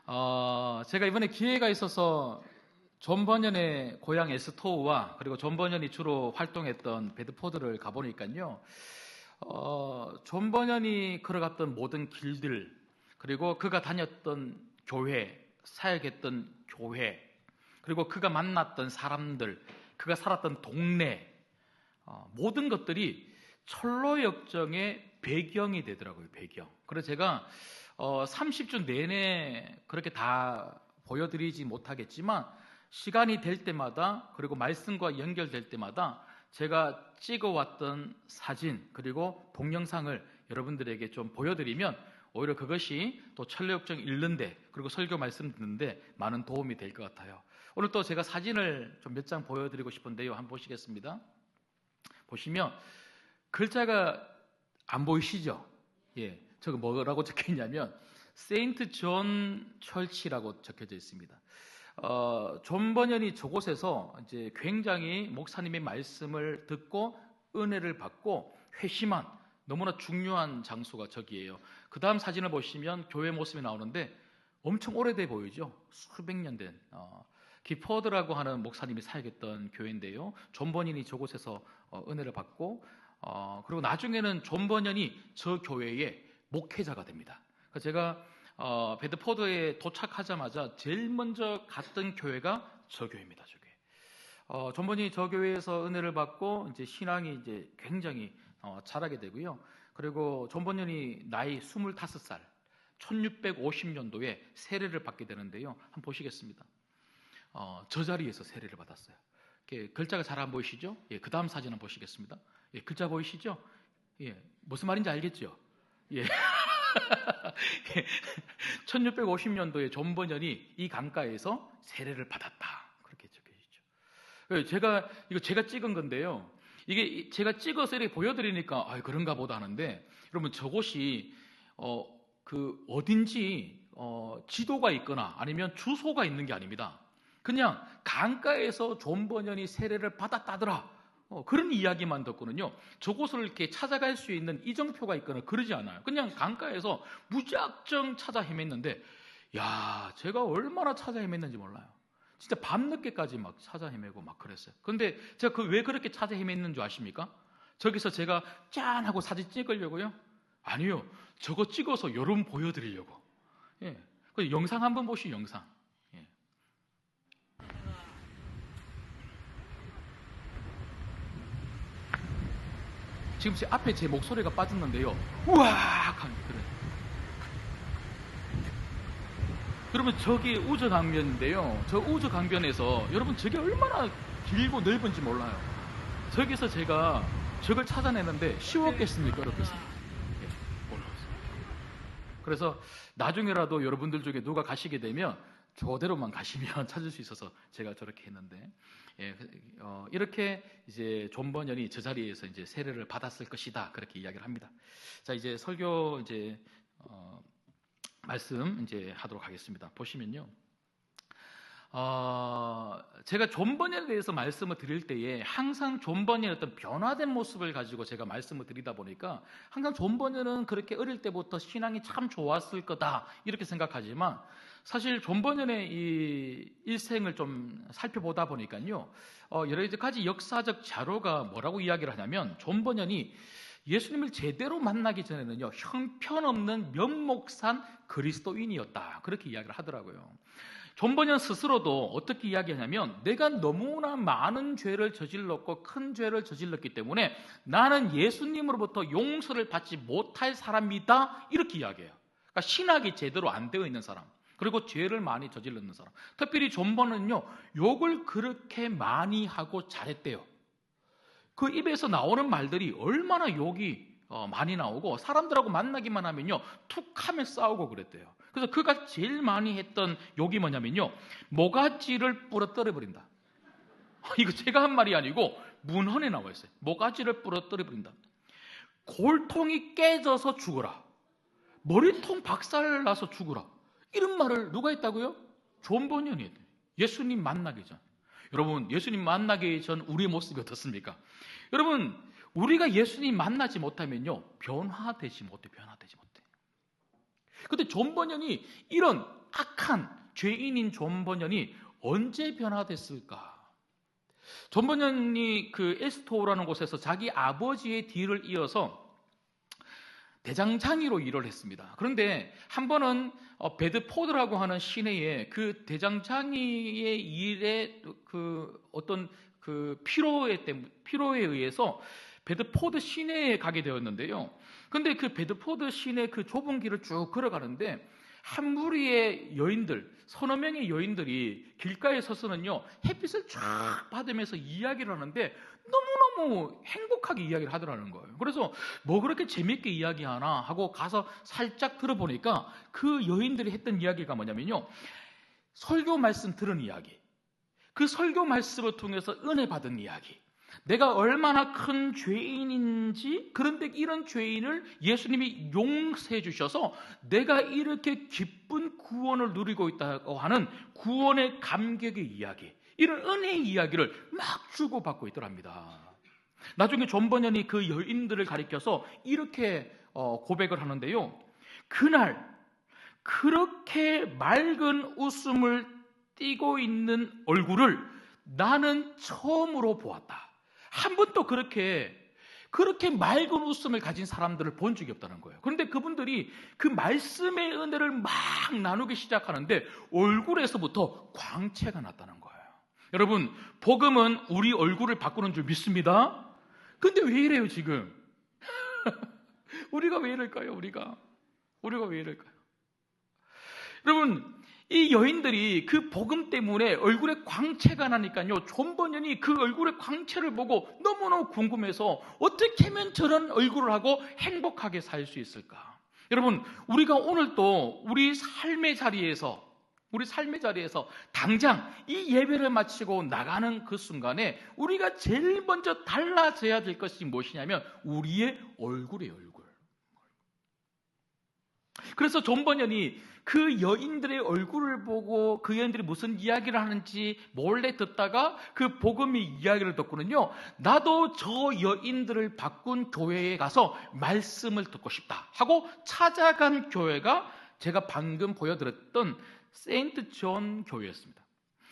제가 이번에 기회가 있어서 존 버년의 고향 에스토우와 그리고 존 버년이 주로 활동했던 베드포드를 가보니까요. 존 버년이 걸어갔던 모든 길들, 그리고 그가 다녔던 교회, 사역했던 교회, 그리고 그가 만났던 사람들, 그가 살았던 동네, 모든 것들이 철로 역정의 배경이 되더라고요. 배경. 그래서 제가 30주 내내 그렇게 다 보여드리지 못하겠지만 시간이 될 때마다, 그리고 말씀과 연결될 때마다 제가 찍어왔던 사진 그리고 동영상을 여러분들에게 좀 보여드리면 오히려 그것이 또 철로역정 읽는데, 그리고 설교 말씀 듣는데 많은 도움이 될 것 같아요. 오늘 또 제가 사진을 좀 몇 장 보여드리고 싶은데요. 한번 보시겠습니다. 보시면 글자가 안 보이시죠? 예, 저거 뭐라고 적혀있냐면 세인트 존 철치라고 적혀져 있습니다. 존 버년이 저곳에서 이제 굉장히 목사님의 말씀을 듣고 은혜를 받고 회심한 너무나 중요한 장소가 저기예요. 그 다음 사진을 보시면 교회 모습이 나오는데 엄청 오래돼 보이죠? 수백 년 된 기포드라고 하는 목사님이 사역했던 교회인데요. 존 버년이 저곳에서 은혜를 받고 그리고 나중에는 존 버년이 저 교회의 목회자가 됩니다. 그래서 제가 베드포드에 도착하자마자 제일 먼저 갔던 교회가 저 교회입니다. 저 교회. 존 버년이 저 교회에서 은혜를 받고 이제 신앙이 이제 굉장히 자라게 되고요. 그리고 존 버년이 나이 25살, 1650년도에 세례를 받게 되는데요. 한번 보시겠습니다. 저 자리에서 세례를 받았어요. 글자가 잘 안 보이시죠? 예, 그 다음 사진 한번 보시겠습니다. 예, 글자 보이시죠? 예, 무슨 말인지 알겠죠? 예. 1650년도에 존 버년이 이 강가에서 세례를 받았다. 그렇게 적혀있죠. 제가 찍은 건데요. 이게 제가 찍어서 이렇게 보여드리니까 그런가 보다 하는데, 여러분 저곳이 어딘지 지도가 있거나 아니면 주소가 있는 게 아닙니다. 그냥 강가에서 존 버년이 세례를 받았다더라, 그런 이야기만 듣고는요, 저곳을 이렇게 찾아갈 수 있는 이정표가 있거나 그러지 않아요. 그냥 강가에서 무작정 찾아 헤맸는데, 제가 얼마나 찾아 헤맸는지 몰라요. 진짜 밤늦게까지 막 찾아 헤매고 막 그랬어요. 근데 제가 왜 그렇게 찾아 헤맸는 줄 아십니까? 저기서 제가 짠 하고 사진 찍으려고요? 아니요. 저거 찍어서 여러분 보여드리려고. 예. 그 영상 한번 보시죠, 영상. 예. 지금 제 앞에 제 목소리가 빠졌는데요. 우와! 그래. 여러분 저기 우저강변인데요. 저 우저강변에서 여러분 저게 얼마나 길고 넓은지 몰라요. 저기서 제가 저걸 찾아내는데 쉬웠겠습니까? 어렵겠습니까? 그래서 나중에라도 여러분들 중에 누가 가시게 되면 저대로만 가시면 찾을 수 있어서 제가 저렇게 했는데, 이렇게 이제 존 버년이 저 자리에서 이제 세례를 받았을 것이다, 그렇게 이야기를 합니다. 자, 이제 설교 이제 말씀 이제 하도록 하겠습니다. 보시면요. 제가 존 버년에 대해서 말씀을 드릴 때에 항상 존 버년의 어떤 변화된 모습을 가지고 제가 말씀을 드리다 보니까 항상 존 버년은 그렇게 어릴 때부터 신앙이 참 좋았을 거다 이렇게 생각하지만, 사실 존 버년의 이 일생을 좀 살펴보다 보니까요, 여러 가지 역사적 자료가 뭐라고 이야기를 하냐면, 존 버년이 예수님을 제대로 만나기 전에는요, 형편없는 면목산 그리스도인이었다, 그렇게 이야기를 하더라고요. 존 버년 스스로도 어떻게 이야기하냐면, 내가 너무나 많은 죄를 저질렀고 큰 죄를 저질렀기 때문에 나는 예수님으로부터 용서를 받지 못할 사람이다, 이렇게 이야기해요. 그러니까 신학이 제대로 안 되어 있는 사람, 그리고 죄를 많이 저질렀는 사람. 특별히 존 버년은요, 욕을 그렇게 많이 하고 잘했대요. 그 입에서 나오는 말들이 얼마나 욕이 많이 나오고, 사람들하고 만나기만 하면요 툭하면 싸우고 그랬대요. 그래서 그가 제일 많이 했던 욕이 뭐냐면요, 모가지를 부러뜨려 버린다. 이거 제가 한 말이 아니고 문헌에 나와 있어요. 모가지를 부러뜨려 버린다. 골통이 깨져서 죽어라, 머리통 박살나서 죽어라, 이런 말을 누가 했다고요? 존 버년이 했대요. 예수님 만나기 전. 여러분, 예수님 만나기 전 우리의 모습이 어떻습니까? 여러분, 우리가 예수님 만나지 못하면요 변화되지 못해. 근데 존 버년이 이런 악한 죄인인 존 버년이 언제 변화됐을까? 존 버년이 그 에스토라는 곳에서 자기 아버지의 뒤를 이어서 대장장이로 일을 했습니다. 그런데 한 번은 베드포드라고 하는 시내에 그 대장장이의 일에 그 어떤 그 피로에 의해서 베드포드 시내에 가게 되었는데요. 근데 그 베드포드 시내 그 좁은 길을 쭉 걸어가는데 한 무리의 여인들, 서너 명의 여인들이 길가에 서서는요, 햇빛을 쫙 받으면서 이야기를 하는데 너무너무 행복하게 이야기를 하더라는 거예요. 그래서 뭐 그렇게 재밌게 이야기하나 하고 가서 살짝 들어보니까 그 여인들이 했던 이야기가 뭐냐면요, 설교 말씀 들은 이야기, 그 설교 말씀을 통해서 은혜 받은 이야기, 내가 얼마나 큰 죄인인지, 그런데 이런 죄인을 예수님이 용서해 주셔서 내가 이렇게 기쁜 구원을 누리고 있다고 하는 구원의 감격의 이야기, 이런 은혜의 이야기를 막 주고받고 있더랍니다. 나중에 존 버년이 그 여인들을 가리켜서 이렇게 고백을 하는데요, 그날 그렇게 맑은 웃음을 띠고 있는 얼굴을 나는 처음으로 보았다. 한 번도 그렇게 맑은 웃음을 가진 사람들을 본 적이 없다는 거예요. 그런데 그분들이 그 말씀의 은혜를 막 나누기 시작하는데 얼굴에서부터 광채가 났다는 거예요. 여러분, 복음은 우리 얼굴을 바꾸는 줄 믿습니다. 근데 왜 이래요 지금? 우리가 왜 이럴까요? 우리가 왜 이럴까요? 여러분, 이 여인들이 그 복음 때문에 얼굴에 광채가 나니까요, 존 버년이 그 얼굴의 광채를 보고 너무너무 궁금해서 어떻게 하면 저런 얼굴을 하고 행복하게 살 수 있을까? 여러분, 우리가 오늘 또 우리 삶의 자리에서 당장 이 예배를 마치고 나가는 그 순간에 우리가 제일 먼저 달라져야 될 것이 무엇이냐면 우리의 얼굴이에요, 얼굴. 그래서 존 버년이 그 여인들의 얼굴을 보고 그 여인들이 무슨 이야기를 하는지 몰래 듣다가 그 복음의 이야기를 듣고는요, 나도 저 여인들을 바꾼 교회에 가서 말씀을 듣고 싶다 하고 찾아간 교회가 제가 방금 보여드렸던 세인트 존 교회였습니다.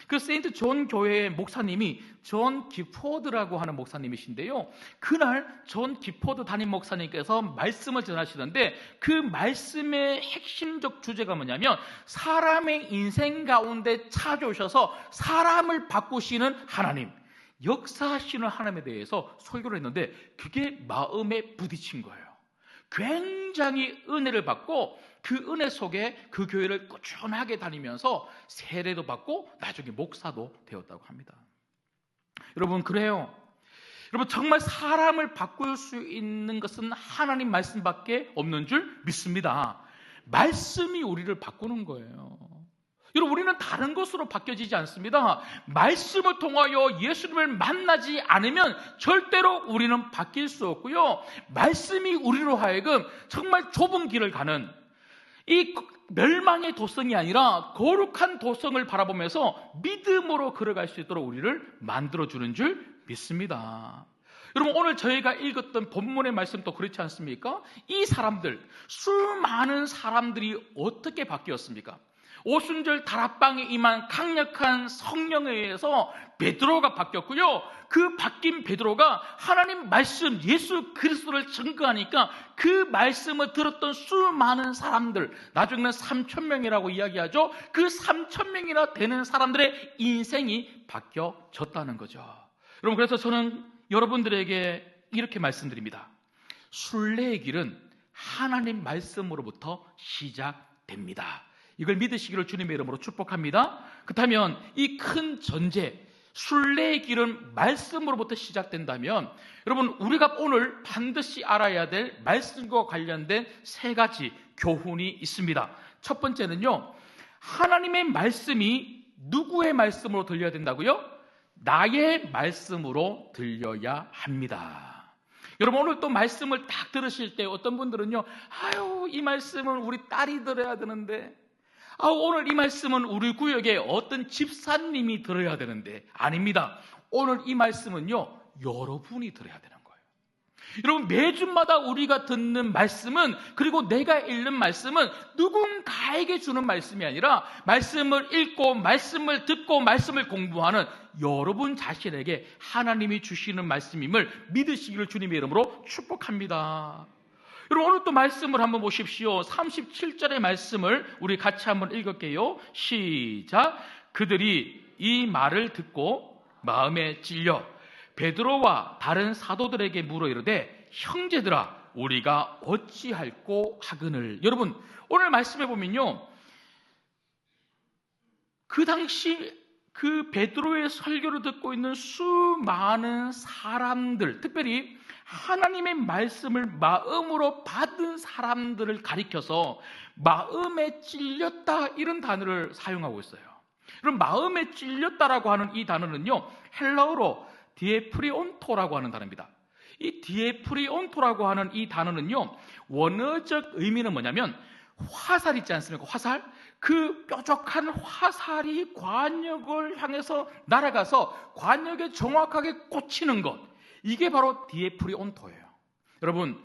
그 세인트 존 교회의 목사님이 존 기포드라고 하는 목사님이신데요, 그날 존 기포드 담임 목사님께서 말씀을 전하시는데 그 말씀의 핵심적 주제가 뭐냐면 사람의 인생 가운데 찾아오셔서 사람을 바꾸시는 하나님, 역사하시는 하나님에 대해서 설교를 했는데 그게 마음에 부딪힌 거예요. 굉장히 은혜를 받고 그 은혜 속에 그 교회를 꾸준하게 다니면서 세례도 받고 나중에 목사도 되었다고 합니다. 여러분, 그래요. 여러분, 정말 사람을 바꿀 수 있는 것은 하나님 말씀밖에 없는 줄 믿습니다. 말씀이 우리를 바꾸는 거예요. 여러분, 우리는 다른 것으로 바뀌어지지 않습니다. 말씀을 통하여 예수님을 만나지 않으면 절대로 우리는 바뀔 수 없고요, 말씀이 우리로 하여금 정말 좁은 길을 가는 이 멸망의 도성이 아니라 거룩한 도성을 바라보면서 믿음으로 걸어갈 수 있도록 우리를 만들어주는 줄 믿습니다. 여러분, 오늘 저희가 읽었던 본문의 말씀도 그렇지 않습니까? 이 사람들, 수많은 사람들이 어떻게 바뀌었습니까? 오순절 다락방에 임한 강력한 성령에 의해서 베드로가 바뀌었고요, 그 바뀐 베드로가 하나님 말씀 예수 그리스도를 증거하니까 그 말씀을 들었던 수많은 사람들, 나중에는 3,000명이라고 이야기하죠. 그 3,000명이나 되는 사람들의 인생이 바뀌어졌다는 거죠. 여러분, 그래서 저는 여러분들에게 이렇게 말씀드립니다. 순례의 길은 하나님 말씀으로부터 시작됩니다. 이걸 믿으시기를 주님의 이름으로 축복합니다. 그렇다면 이 큰 전제, 순례의 길은 말씀으로부터 시작된다면 여러분, 우리가 오늘 반드시 알아야 될 말씀과 관련된 세 가지 교훈이 있습니다. 첫 번째는요, 하나님의 말씀이 누구의 말씀으로 들려야 된다고요? 나의 말씀으로 들려야 합니다. 여러분, 오늘 또 말씀을 딱 들으실 때 어떤 분들은요, 아유, 이 말씀은 우리 딸이 들어야 되는데, 오늘 이 말씀은 우리 구역에 어떤 집사님이 들어야 되는데, 아닙니다. 오늘 이 말씀은요, 여러분이 들어야 되는 거예요. 여러분, 매주마다 우리가 듣는 말씀은, 그리고 내가 읽는 말씀은 누군가에게 주는 말씀이 아니라 말씀을 읽고 말씀을 듣고 말씀을 공부하는 여러분 자신에게 하나님이 주시는 말씀임을 믿으시기를 주님의 이름으로 축복합니다. 여러분, 오늘 또 말씀을 한번 보십시오. 37절의 말씀을 우리 같이 한번 읽을게요. 시작. 그들이 이 말을 듣고 마음에 찔려 베드로와 다른 사도들에게 물어 이르되 형제들아 우리가 어찌할꼬 하거늘. 여러분, 오늘 말씀해 보면요, 그 당시 그 베드로의 설교를 듣고 있는 수많은 사람들, 특별히 하나님의 말씀을 마음으로 받은 사람들을 가리켜서 마음에 찔렸다, 이런 단어를 사용하고 있어요. 그럼 마음에 찔렸다라고 하는 이 단어는요, 헬라어로 디에프리온토라고 하는 단어입니다. 이 디에프리온토라고 하는 이 단어는요, 원어적 의미는 뭐냐면 화살 있지 않습니까? 화살? 그 뾰족한 화살이 관역을 향해서 날아가서 관역에 정확하게 꽂히는 것, 이게 바로 디에프리온토예요. 여러분,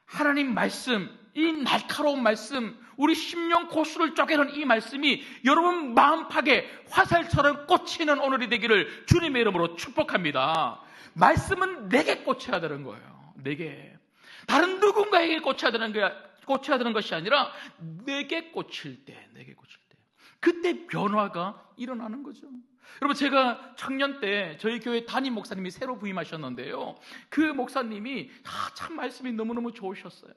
하나님 말씀, 이 날카로운 말씀, 우리 심령 고수를 쪼개는 이 말씀이 여러분 마음팍에 화살처럼 꽂히는 오늘이 되기를 주님의 이름으로 축복합니다. 말씀은 내게 꽂혀야 되는 거예요. 내게. 다른 누군가에게 꽂혀야 되는 것이 아니라 내게 꽂힐 때, 그때 변화가 일어나는 거죠. 여러분, 제가 청년 때 저희 교회 담임 목사님이 새로 부임하셨는데요, 그 목사님이 참 말씀이 너무너무 좋으셨어요.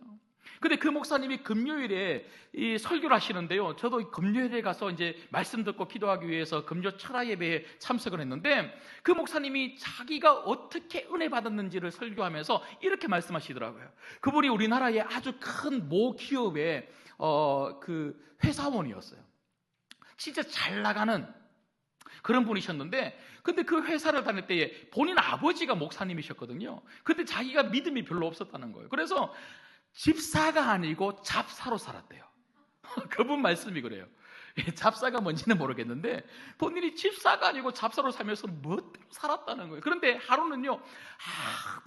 근데 그 목사님이 금요일에 이 설교를 하시는데요, 저도 금요일에 가서 이제 말씀 듣고 기도하기 위해서 금요 철야 예배에 참석을 했는데, 그 목사님이 자기가 어떻게 은혜 받았는지를 설교하면서 이렇게 말씀하시더라고요. 그분이 우리나라의 아주 큰 모 기업의 그 회사원이었어요. 진짜 잘 나가는 그런 분이셨는데, 근데 그 회사를 다닐 때에 본인 아버지가 목사님이셨거든요. 근데 자기가 믿음이 별로 없었다는 거예요. 그래서 집사가 아니고 잡사로 살았대요. 그분 말씀이 그래요. 잡사가 뭔지는 모르겠는데 본인이 집사가 아니고 잡사로 살면서 멋대로 살았다는 거예요. 그런데 하루는요,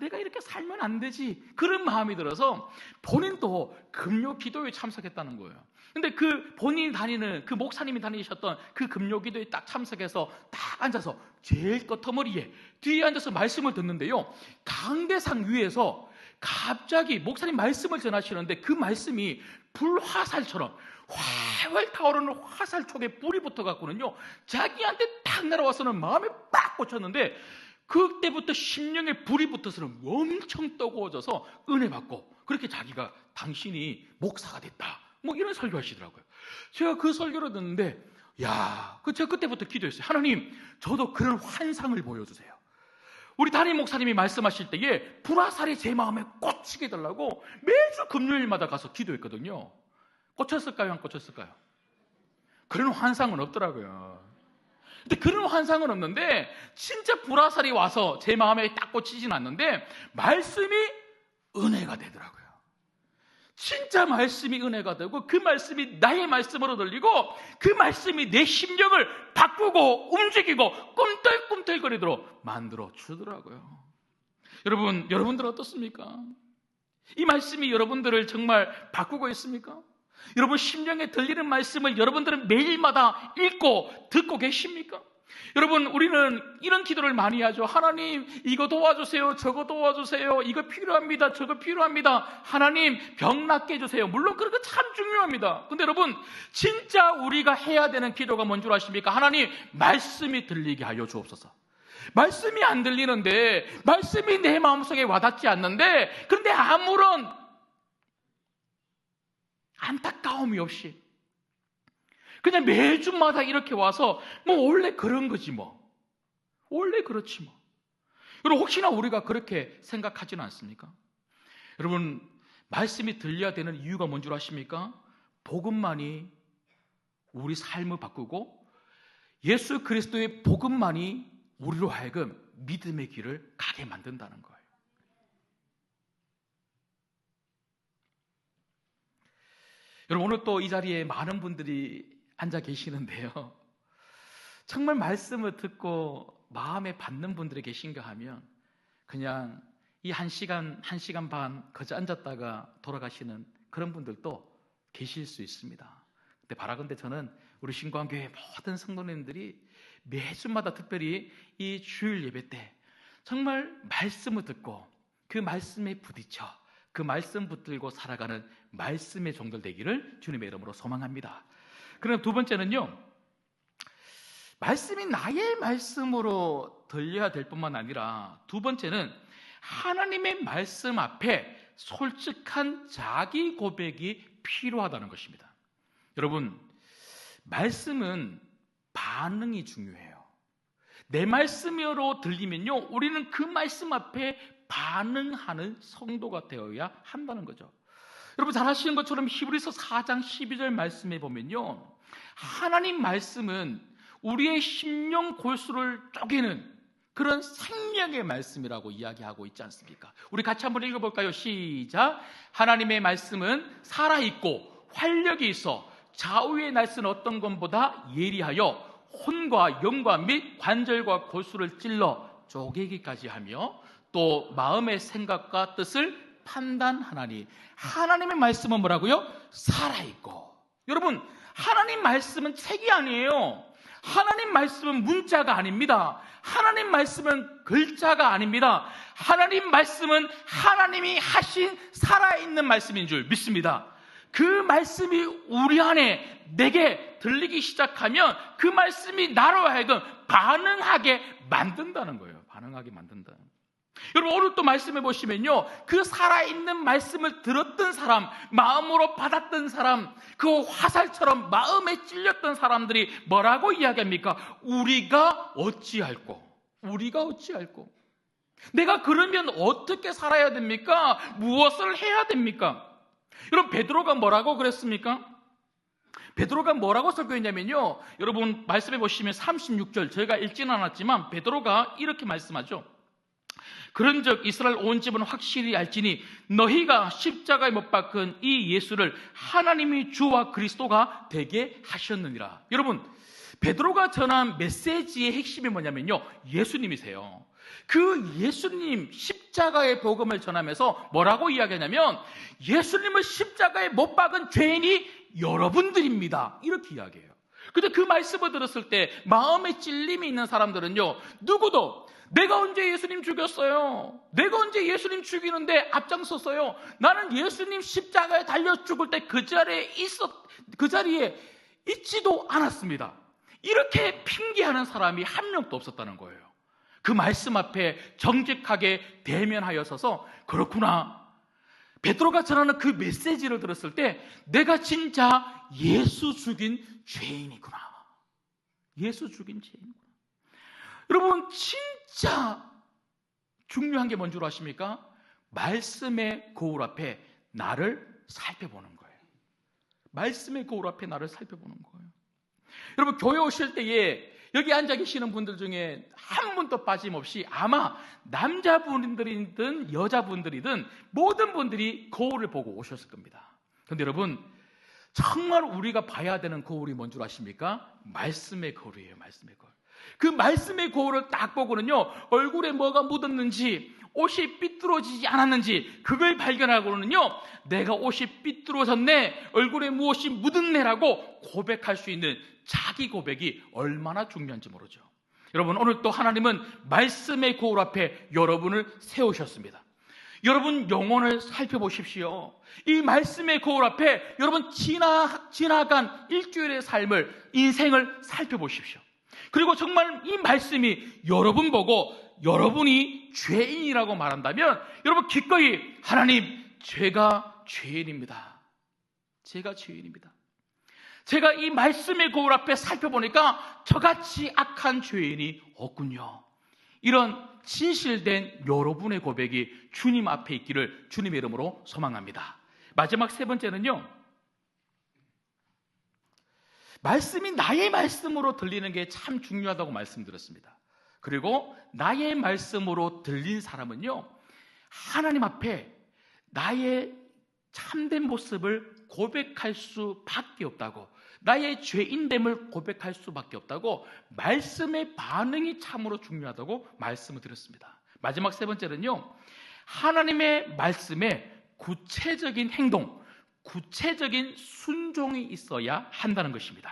내가 이렇게 살면 안 되지, 그런 마음이 들어서 본인도 금요 기도에 참석했다는 거예요. 근데 그 본인이 다니는, 그 목사님이 다니셨던 그 금요 기도에 딱 참석해서 딱 앉아서 제일 끄트머리에 뒤에 앉아서 말씀을 듣는데요, 강대상 위에서 갑자기 목사님 말씀을 전하시는데 그 말씀이 불화살처럼 활활 타오르는 화살 촉에 불이 붙어갖고는요, 자기한테 딱 날아와서는 마음에 빡 꽂혔는데, 그때부터 심령에 불이 붙어서는 엄청 뜨거워져서 은혜 받고, 그렇게 자기가 당신이 목사가 됐다, 뭐 이런 설교하시더라고요. 제가 그 설교를 듣는데, 제가 그때부터 기도했어요. 하나님, 저도 그런 환상을 보여주세요. 우리 담임 목사님이 말씀하실 때에 불화살이 제 마음에 꽂히게 해달라고 매주 금요일마다 가서 기도했거든요. 꽂혔을까요? 안 꽂혔을까요? 그런 환상은 없더라고요. 근데 그런 환상은 없는데, 진짜 불화살이 와서 제 마음에 딱 꽂히진 않는데 말씀이 은혜가 되더라고요. 진짜 말씀이 은혜가 되고, 그 말씀이 나의 말씀으로 들리고, 그 말씀이 내 심령을 바꾸고 움직이고 꿈틀꿈틀거리도록 만들어 주더라고요. 여러분들 어떻습니까? 이 말씀이 여러분들을 정말 바꾸고 있습니까? 여러분 심령에 들리는 말씀을 여러분들은 매일마다 읽고 듣고 계십니까? 여러분, 우리는 이런 기도를 많이 하죠. 하나님, 이거 도와주세요, 저거 도와주세요, 이거 필요합니다, 저거 필요합니다. 하나님, 병 낫게 해주세요. 물론 그런 거 참 중요합니다. 근데 여러분, 진짜 우리가 해야 되는 기도가 뭔 줄 아십니까? 하나님, 말씀이 들리게 하여 주옵소서. 말씀이 안 들리는데, 말씀이 내 마음속에 와닿지 않는데, 그런데 아무런 안타까움이 없이 그냥 매주마다 이렇게 와서 원래 그런 거지 원래 그렇지 여러분, 혹시나 우리가 그렇게 생각하지는 않습니까? 여러분, 말씀이 들려야 되는 이유가 뭔 줄 아십니까? 복음만이 우리 삶을 바꾸고 예수 그리스도의 복음만이 우리로 하여금 믿음의 길을 가게 만든다는 거예요. 여러분, 오늘 또 이 자리에 많은 분들이 앉아 계시는데요, 정말 말씀을 듣고 마음에 받는 분들이 계신가 하면 그냥 이 1시간 반 거저 앉았다가 돌아가시는 그런 분들도 계실 수 있습니다. 근데 바라건대 저는 우리 신광교회 모든 성도님들이 매주마다 특별히 이 주일 예배 때 정말 말씀을 듣고 그 말씀에 부딪혀 그 말씀 붙들고 살아가는 말씀의 종들 되기를 주님의 이름으로 소망합니다. 그럼 두 번째는요, 말씀이 나의 말씀으로 들려야 될 뿐만 아니라 두 번째는 하나님의 말씀 앞에 솔직한 자기 고백이 필요하다는 것입니다. 여러분, 말씀은 반응이 중요해요. 내 말씀으로 들리면요, 우리는 그 말씀 앞에 반응하는 성도가 되어야 한다는 거죠. 여러분 잘 아시는 것처럼 히브리서 4장 12절 말씀에 보면요, 하나님 말씀은 우리의 심령 골수를 쪼개는 그런 생명의 말씀이라고 이야기하고 있지 않습니까? 우리 같이 한번 읽어볼까요? 시작. 하나님의 말씀은 살아있고 활력이 있어 좌우의 날선 어떤 것보다 예리하여 혼과 영과 및 관절과 골수를 찔러 쪼개기까지 하며 또 마음의 생각과 뜻을 판단하나니. 하나님의 말씀은 뭐라고요? 살아있고. 여러분, 하나님 말씀은 책이 아니에요. 하나님 말씀은 문자가 아닙니다. 하나님 말씀은 글자가 아닙니다. 하나님 말씀은 하나님이 하신 살아있는 말씀인 줄 믿습니다. 그 말씀이 우리 안에 내게 들리기 시작하면 그 말씀이 나로 하여금 반응하게 만든다는 거예요. 반응하게 만든다. 여러분 오늘 또 말씀해 보시면요, 그 살아있는 말씀을 들었던 사람, 마음으로 받았던 사람, 그 화살처럼 마음에 찔렸던 사람들이 뭐라고 이야기합니까? 우리가 어찌할꼬? 내가 그러면 어떻게 살아야 됩니까? 무엇을 해야 됩니까? 여러분 베드로가 뭐라고 그랬습니까? 베드로가 뭐라고 설교했냐면요, 여러분 말씀해 보시면 36절, 저희가 읽지는 않았지만 베드로가 이렇게 말씀하죠. 그런즉 이스라엘 온 집은 확실히 알지니 너희가 십자가에 못 박은 이 예수를 하나님이 주와 그리스도가 되게 하셨느니라. 여러분 베드로가 전한 메시지의 핵심이 뭐냐면요, 예수님이세요. 그 예수님 십자가의 복음을 전하면서 뭐라고 이야기하냐면 예수님을 십자가에 못 박은 죄인이 여러분들입니다, 이렇게 이야기해요. 근데 그 말씀을 들었을 때 마음에 찔림이 있는 사람들은요, 누구도 내가 언제 예수님 죽였어요? 내가 언제 예수님 죽이는데 앞장섰어요? 나는 예수님 십자가에 달려 죽을 때 그 자리에 있지도 않았습니다. 이렇게 핑계하는 사람이 한 명도 없었다는 거예요. 그 말씀 앞에 정직하게 대면하여 서서 그렇구나, 베드로가 전하는 그 메시지를 들었을 때 내가 진짜 예수 죽인 죄인이구나. 예수 죽인 죄인이구나. 여러분 진짜 중요한 게 뭔 줄 아십니까? 말씀의 거울 앞에 나를 살펴보는 거예요. 말씀의 거울 앞에 나를 살펴보는 거예요. 여러분 교회 오실 때에 여기 앉아 계시는 분들 중에 한 분도 빠짐없이 아마 남자분들이든 여자분들이든 모든 분들이 거울을 보고 오셨을 겁니다. 그런데 여러분 정말 우리가 봐야 되는 거울이 뭔 줄 아십니까? 말씀의 거울이에요. 말씀의 거울. 그 말씀의 거울을 딱 보고는요, 얼굴에 뭐가 묻었는지, 옷이 삐뚤어지지 않았는지 그걸 발견하고는요, 내가 옷이 삐뚤어졌네, 얼굴에 무엇이 묻었네라고 고백할 수 있는 자기 고백이 얼마나 중요한지 모르죠. 여러분 오늘 또 하나님은 말씀의 거울 앞에 여러분을 세우셨습니다. 여러분 영혼을 살펴보십시오. 이 말씀의 거울 앞에 여러분 지나간 일주일의 삶을, 인생을 살펴보십시오. 그리고 정말 이 말씀이 여러분 보고 여러분이 죄인이라고 말한다면 여러분 기꺼이 하나님, 제가 죄인입니다. 제가 죄인입니다. 제가 이 말씀의 거울 앞에 살펴보니까 저같이 악한 죄인이 없군요. 이런 진실된 여러분의 고백이 주님 앞에 있기를 주님의 이름으로 소망합니다. 마지막 세 번째는요, 말씀이 나의 말씀으로 들리는 게 참 중요하다고 말씀드렸습니다. 그리고 나의 말씀으로 들린 사람은요, 하나님 앞에 나의 참된 모습을 고백할 수밖에 없다고, 나의 죄인됨을 고백할 수밖에 없다고, 말씀의 반응이 참으로 중요하다고 말씀을 드렸습니다. 마지막 세 번째는요, 하나님의 말씀에 구체적인 행동, 구체적인 순종이 있어야 한다는 것입니다.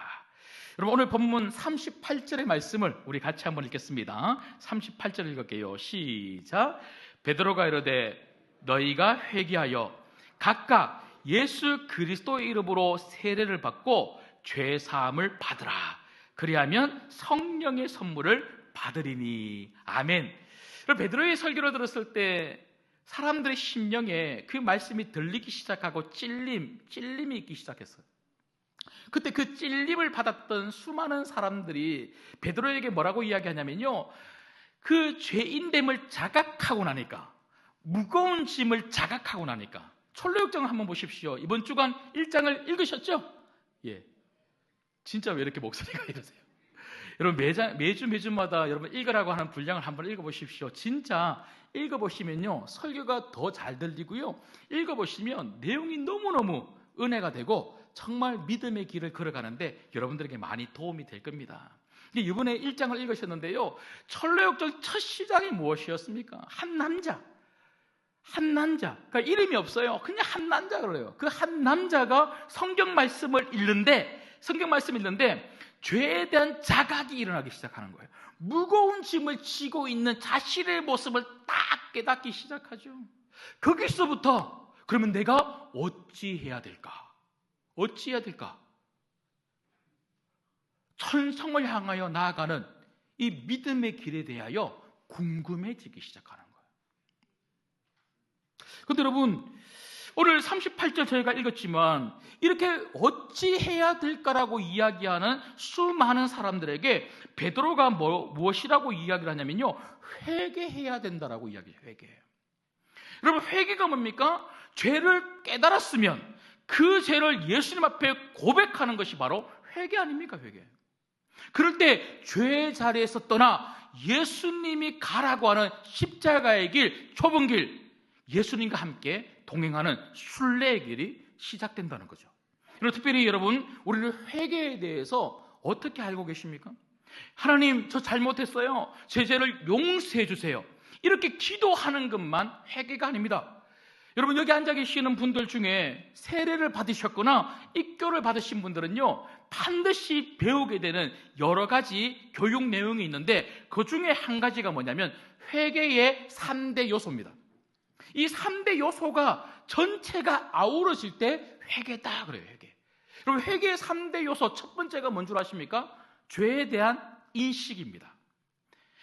여러분, 오늘 본문 38절의 말씀을 우리 같이 한번 읽겠습니다. 38절 읽을게요. 시작. 베드로가 이르되 너희가 회개하여 각각 예수 그리스도의 이름으로 세례를 받고 죄 사함을 받으라. 그리하면 성령의 선물을 받으리니. 아멘. 베드로의 설교를 들었을 때 사람들의 심령에 그 말씀이 들리기 시작하고 찔림이 있기 시작했어요. 그때 그 찔림을 받았던 수많은 사람들이 베드로에게 뭐라고 이야기하냐면요, 그 죄인됨을 자각하고 나니까, 무거운 짐을 자각하고 나니까. 철로역정을 한번 보십시오. 이번 주간 1장을 읽으셨죠? 예. 진짜 왜 이렇게 목소리가 이러세요? 여러분, 매주마다 여러분 읽으라고 하는 분량을 한번 읽어보십시오. 진짜 읽어보시면요, 설교가 더 잘 들리고요, 읽어보시면 내용이 너무너무 은혜가 되고 정말 믿음의 길을 걸어가는데 여러분들에게 많이 도움이 될 겁니다. 이번에 1장을 읽으셨는데요, 철로역정 첫 시작이 무엇이었습니까? 한 남자, 그러니까 이름이 없어요. 그냥 한 남자 그래요. 그 한 남자가 성경 말씀을 읽는데 죄에 대한 자각이 일어나기 시작하는 거예요. 무거운 짐을 지고 있는 자신의 모습을 딱 깨닫기 시작하죠. 거기서부터 그러면 내가 어찌해야 될까? 천성을 향하여 나아가는 이 믿음의 길에 대하여 궁금해지기 시작하는 거예요. 그런데 여러분, 오늘 38절 저희가 읽었지만 이렇게 어찌해야 될까라고 이야기하는 수많은 사람들에게 베드로가 무엇이라고 이야기를 하냐면요, 회개해야 된다라고 이야기해요. 회개. 여러분, 회개가 뭡니까? 죄를 깨달았으면 그 죄를 예수님 앞에 고백하는 것이 바로 회개 아닙니까? 회개. 그럴 때 죄의 자리에서 떠나 예수님이 가라고 하는 십자가의 길, 좁은 길, 예수님과 함께 동행하는 순례의 길이 시작된다는 거죠. 그리고 특별히 여러분, 우리는 회개에 대해서 어떻게 알고 계십니까? 하나님, 저 잘못했어요. 제 죄를 용서해 주세요. 이렇게 기도하는 것만 회개가 아닙니다. 여러분, 여기 앉아 계시는 분들 중에 세례를 받으셨거나 입교를 받으신 분들은요, 반드시 배우게 되는 여러 가지 교육 내용이 있는데 그 중에 한 가지가 뭐냐면 회개의 3대 요소입니다. 이 3대 요소가 전체가 아우러질 때 회개다 그래요. 회개. 여러분, 회개의 3대 요소 첫 번째가 뭔 줄 아십니까? 죄에 대한 인식입니다.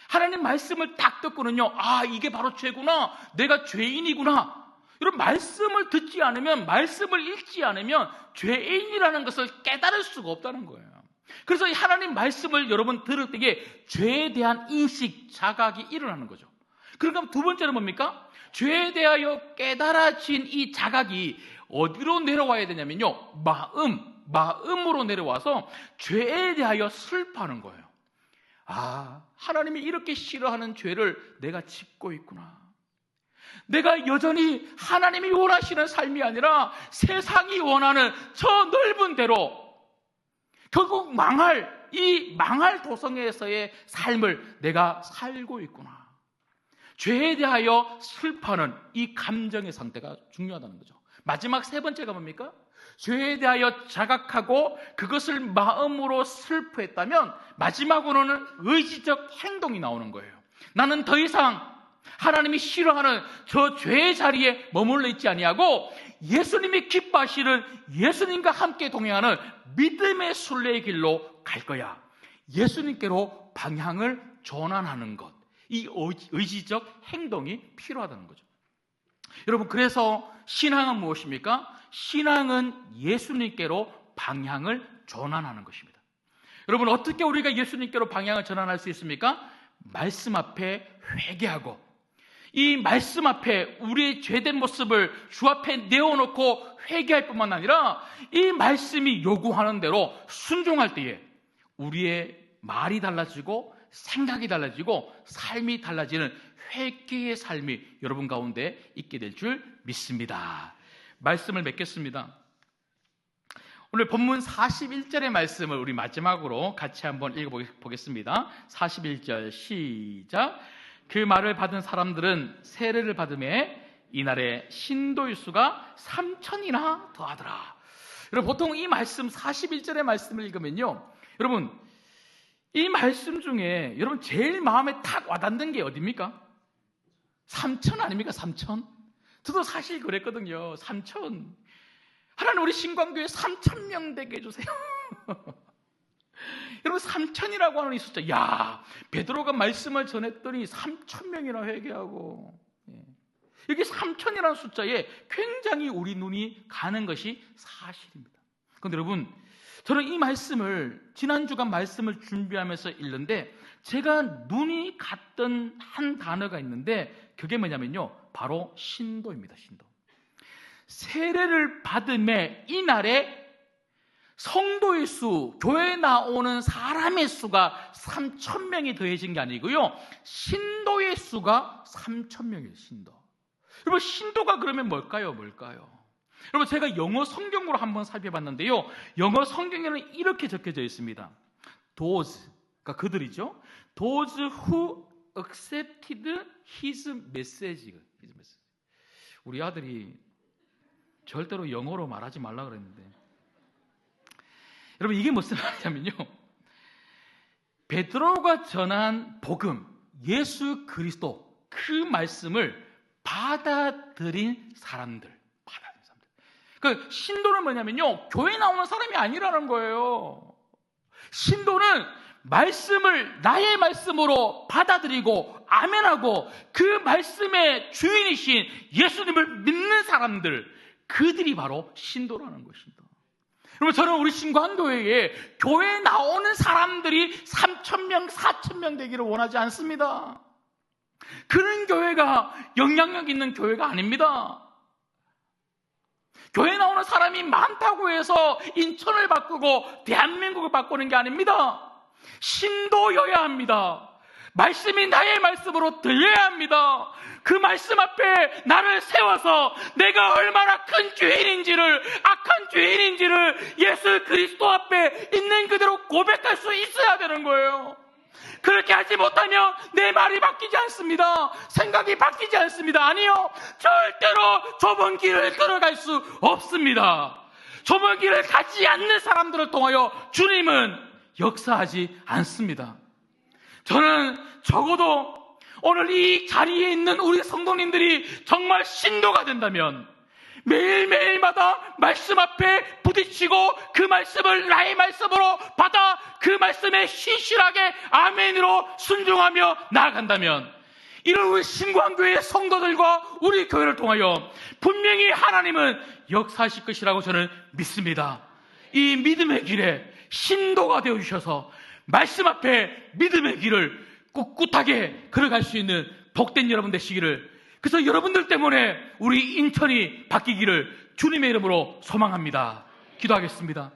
하나님 말씀을 딱 듣고는요, 아, 이게 바로 죄구나, 내가 죄인이구나. 여러분, 말씀을 듣지 않으면, 말씀을 읽지 않으면 죄인이라는 것을 깨달을 수가 없다는 거예요. 그래서 이 하나님 말씀을 여러분 들을 때에 죄에 대한 인식, 자각이 일어나는 거죠. 그러니까 두 번째는 뭡니까? 죄에 대하여 깨달아진 이 자각이 어디로 내려와야 되냐면요, 마음으로 내려와서 죄에 대하여 슬퍼하는 거예요. 아, 하나님이 이렇게 싫어하는 죄를 내가 짓고 있구나. 내가 여전히 하나님이 원하시는 삶이 아니라 세상이 원하는 저 넓은 대로 결국 이 망할 도성에서의 삶을 내가 살고 있구나. 죄에 대하여 슬퍼하는 이 감정의 상태가 중요하다는 거죠. 마지막 세 번째가 뭡니까? 죄에 대하여 자각하고 그것을 마음으로 슬퍼했다면 마지막으로는 의지적 행동이 나오는 거예요. 나는 더 이상 하나님이 싫어하는 저 죄의 자리에 머물러 있지 아니하고 예수님이 기뻐하시는 예수님과 함께 동행하는 믿음의 순례의 길로 갈 거야. 예수님께로 방향을 전환하는 것, 이 의지적 행동이 필요하다는 거죠. 여러분, 그래서 신앙은 무엇입니까? 신앙은 예수님께로 방향을 전환하는 것입니다. 여러분, 어떻게 우리가 예수님께로 방향을 전환할 수 있습니까? 말씀 앞에 회개하고 이 말씀 앞에 우리의 죄된 모습을 주 앞에 내어놓고 회개할 뿐만 아니라 이 말씀이 요구하는 대로 순종할 때에 우리의 말이 달라지고 생각이 달라지고 삶이 달라지는 회개의 삶이 여러분 가운데 있게 될 줄 믿습니다. 말씀을 맺겠습니다. 오늘 본문 41절의 말씀을 우리 마지막으로 같이 한번 읽어보겠습니다. 41절 시작. 그 말을 받은 사람들은 세례를 받음에 이날의 신도의 수가 3,000이나 더하더라. 여러분, 보통 이 말씀 41절의 말씀을 읽으면요, 여러분, 이 말씀 중에 여러분 제일 마음에 탁 와닿는 게 어디입니까? 3,000 아닙니까? 3,000. 저도 사실 그랬거든요. 3,000. 하나님, 우리 신광교회 3,000명 되게 해주세요. 여러분, 3,000이라고 하는 이 숫자, 야, 베드로가 말씀을 전했더니 3,000명이나 회개하고, 여기 3,000이라는 숫자에 굉장히 우리 눈이 가는 것이 사실입니다. 그런데 여러분, 저는 이 말씀을 지난 주간 말씀을 준비하면서 읽는데 제가 눈이 갔던 한 단어가 있는데 그게 뭐냐면요, 바로 신도입니다. 신도. 세례를 받음에 이날에 성도의 수, 교회에 나오는 사람의 수가 3,000명이 더해진 게 아니고요, 신도의 수가 3,000명이에요. 신도. 여러분, 신도가 그러면 뭘까요? 여러분, 제가 영어 성경으로 한번 살펴봤는데요, 영어 성경에는 이렇게 적혀져 있습니다. Those, 그러니까 그들이죠. Those who accepted his message. 우리 아들이 절대로 영어로 말하지 말라 그랬는데, 여러분, 이게 무슨 말이냐면요, 베드로가 전한 복음, 예수 그리스도, 그 말씀을 받아들인 사람들. 그 신도는 뭐냐면요, 교회 나오는 사람이 아니라는 거예요. 신도는 말씀을 나의 말씀으로 받아들이고 아멘하고 그 말씀의 주인이신 예수님을 믿는 사람들, 그들이 바로 신도라는 것입니다. 여러분, 저는 우리 신광교회에 교회에 나오는 사람들이 3,000명, 4,000명 되기를 원하지 않습니다. 그런 교회가 영향력 있는 교회가 아닙니다. 교회 나오는 사람이 많다고 해서 인천을 바꾸고 대한민국을 바꾸는 게 아닙니다. 신도여야 합니다. 말씀이 나의 말씀으로 들려야 합니다. 그 말씀 앞에 나를 세워서 내가 얼마나 큰 죄인인지를, 악한 죄인인지를 예수 그리스도 앞에 있는 그대로 고백할 수 있어야 되는 거예요. 그렇게 하지 못하면 내 말이 바뀌지 않습니다. 생각이 바뀌지 않습니다. 아니요, 절대로 좁은 길을 걸어갈 수 없습니다. 좁은 길을 가지 않는 사람들을 통하여 주님은 역사하지 않습니다. 저는 적어도 오늘 이 자리에 있는 우리 성도님들이 정말 신도가 된다면 매일매일마다 말씀 앞에 부딪히고 그 말씀을 나의 말씀으로 받아 그 말씀에 신실하게 아멘으로 순종하며 나아간다면 이런 우리 신광교회 성도들과 우리 교회를 통하여 분명히 하나님은 역사하실 것이라고 저는 믿습니다. 이 믿음의 길에 신도가 되어주셔서 말씀 앞에 믿음의 길을 꿋꿋하게 걸어갈 수 있는 복된 여러분 되시기를, 그래서 여러분들 때문에 우리 인천이 바뀌기를 주님의 이름으로 소망합니다. 기도하겠습니다.